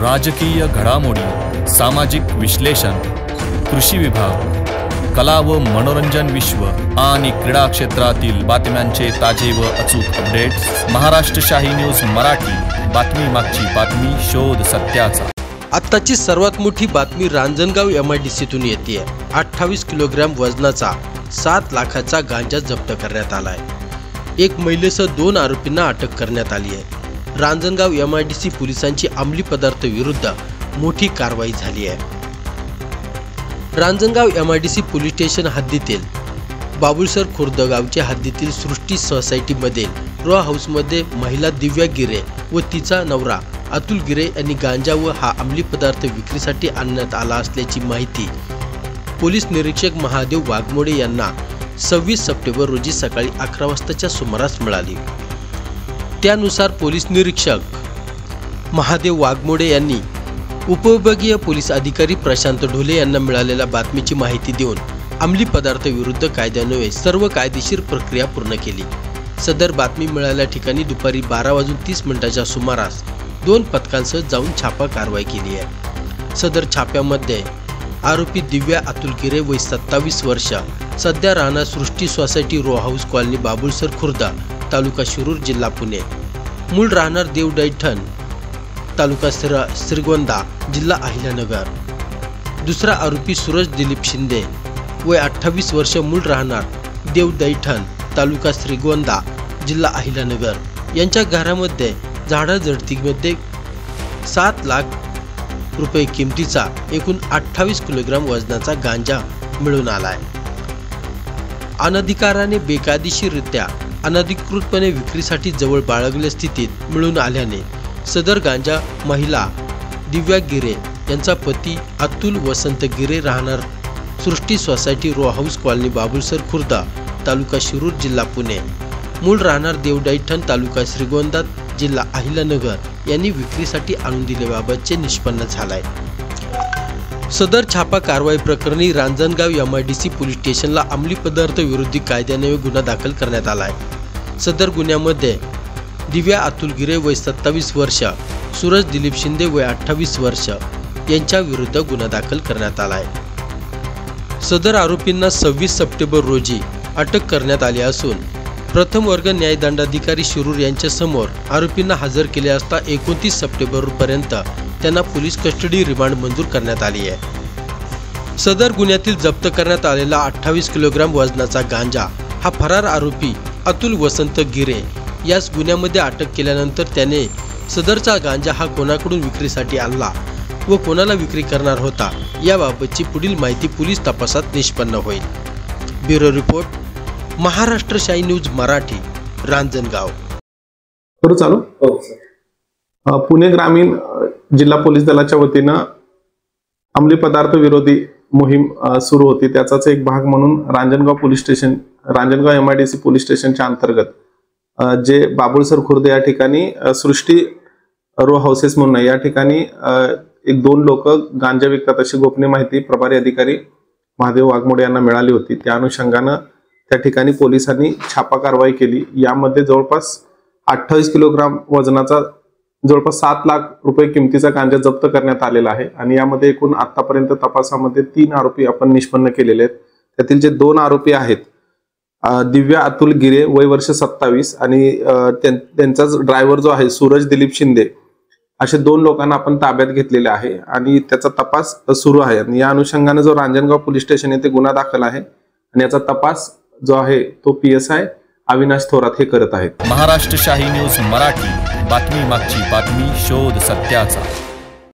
राजकीय घडामोडी, सामाजिक विश्लेषण, कृषी विभाग, कला व मनोरंजन विश्व आणि क्रीडा क्षेत्रातील बातम्यांचे ताजे व अचूक अपडेट्स महाराष्ट्र शाही न्यूज मराठी। बातमी मागची बातमी, शोध सत्याचा। आत्ताची सर्वात मोठी बातमी रांजणगाव MIDCतून येते। 28 किलोग्रॅम वजनाचा 7 लाखाचा गांजा जप्त करण्यात आलाय। एक महिलेसह 2 आरोपींना अटक करण्यात आली आहे। रांजणगाव MIDC पोलिसांची अंमली पदार्थ विरुद्ध मोठी कारवाई झाली आहे। रांजणगाव MIDC पोलीस स्टेशन हद्दीतील बाबुळसर खुर्द गावच्या हद्दीतील सृष्टी सोसायटीमध्ये रो हाऊसमध्ये महिला दिव्या गिरे व तिचा नवरा अतुल गिरे यांनी गांजा व हा अंमली पदार्थ विक्रीसाठी आणण्यात आला असल्याची माहिती पोलीस निरीक्षक महादेव वाघमोडे यांना 26 सप्टेंबर रोजी सकाळी 11 वाजताच्या सुमारास मिळाली। त्यानुसार पोलीस निरीक्षक महादेव वाघमोडे यांनी उपविभागीय पोलीस अधिकारी प्रशांत ढोले यांना मिळालेल्या बातमीची माहिती देऊन अंमली पदार्थ विरुद्ध कायद्यान्वये सर्व कायदेशीर प्रक्रिया पूर्ण केली। सदर बातमी मिळालेल्या ठिकाणी दुपारी 12:30 सुमारास 2 पथकांसह जाऊन छापा कारवाई केली आहे। सदर छाप्यामध्ये आरोपी दिव्या अतुल गिरे वय 27 वर्ष, सध्या राहणार Srushti society row house colony Babulsar Khurd taluka Shirur जिल्हा पुणे, मूळ राहणार देवदैठण तालुका श्रीगोंदा जिल्हा अहिल्यानगर। दुसरा आरोपी सूरज दिलीप शिंदे वय 28 वर्ष, मूळ राहणार देवदैठण तालुका श्रीगोंदा जिल्हा अहिल्यानगर यांच्या घरामध्ये झाडाझडतीमध्ये 7 लाख रुपये किमतीचा एकूण 28 किलोग्राम वजनाचा गांजा मिळून आलाय। अनधिकाराने बेकायदेशीररित्या अनधिकृतपणे विक्रीसाठी जवळ बाळगल्या स्थितीत मिळून आल्याने सदर गांजा महिला दिव्या गिरे यांचा पती अतुल वसंत गिरे राहणार Srushti society row house colony Babulsar Khurd taluka Shirur जिल्हा पुणे, मूळ राहणार देवदैठण तालुका श्रीगोंदा जिल्हा अहिल्यानगर यांनी विक्रीसाठी आणून दिल्याबाबतचे निष्पन्न झालाय। सदर छापा कारवाई प्रकरणी रांजणगाव MIDC पोलीस स्टेशनला अंमली पदार्थ विरोधी कायद्याने गुन्हा दाखल करण्यात आलाय। सदर गुन्ह्यामध्ये दिव्या अतुल गिरे वय 27 वर्ष, सूरज दिलीप शिंदे वय 28 वर्ष यांच्या विरुद्ध गुन्हा दाखल करण्यात आलाय। सदर आरोपींना 26 सप्टेंबर रोजी अटक करण्यात आली असून प्रथम वर्ग न्यायदंडाधिकारी शिरूर यांच्या समोर आरोपींना हजर केले असता 29 सप्टेंबर पर्यंत त्यांना पोलीस कस्टडी रिमांड मंजूर करण्यात आली आहे। सदर गुन्ह्यातील जप्त करण्यात आलेला 28 किलोग्राम वजनाचा गांजा हा फरार आरोपी अतुल वसंत गिरे यास गुन्ह्यामध्ये अटक केल्यानंतर त्याने सदरचा गांजा हा कोणाकडून विक्रीसाठी आणला व कोणाला विक्री करणार होता याबाबतची पुढील माहिती पोलीस तपासात निष्पन्न होईल। ब्युरो रिपोर्ट, महाराष्ट्र शाही न्यूज मराठी, रांजणगाव। चालू पुणे ग्रामीण जिल्हा पोलीस दलाच्या वतीनं अंमली पदार्थ विरोधी मोहीम सुरू होती। त्याचाच एक भाग म्हणून Ranjangaon police station, Ranjangaon MIDC police स्टेशनच्या अंतर्गत जे बाबुळसर खुर्द या ठिकाणी सृष्टी रो हाऊसेस म्हणून आहे, या ठिकाणी 1-2 लोक गांजा विकतात अशी गोपनीय माहिती प्रभारी अधिकारी महादेव वाघमोडे यांना मिळाली होती। त्या अनुषंगानं त्या ठिकाणी पोलिसांनी छापा कारवाई केली। यामध्ये जवळपास 28 किलोग्राम वजनाचा जवळपास 7 लाख रुपये किमतीचा गांजा जप्त करण्यात आलेला आहे आणि यामध्ये एकूण आतापर्यंत तपासामध्ये 3 आरोपी आपण निष्पन्न केलेले आहेत। त्यातील जे 2 आरोपी आहेत दिव्या अतुल गिरे वय वर्ष 27 आणि त्यांचाच ड्रायव्हर जो आहे सूरज दिलीप शिंदे, असे 2 लोकांना आपण ताब्यात घेतलेले आहे आणि त्याचा तपास सुरू आहे। आणि या अनुषंगाने जो रांजणगाव पोलीस स्टेशन येथे गुन्हा दाखल आहे आणि याचा तपास जो आहे तो PSI अविनाश थोरात हे करत आहेत। महाराष्ट्र शाही न्यूज मराठी, बातमी मागची बातमी, शोध सत्याचा।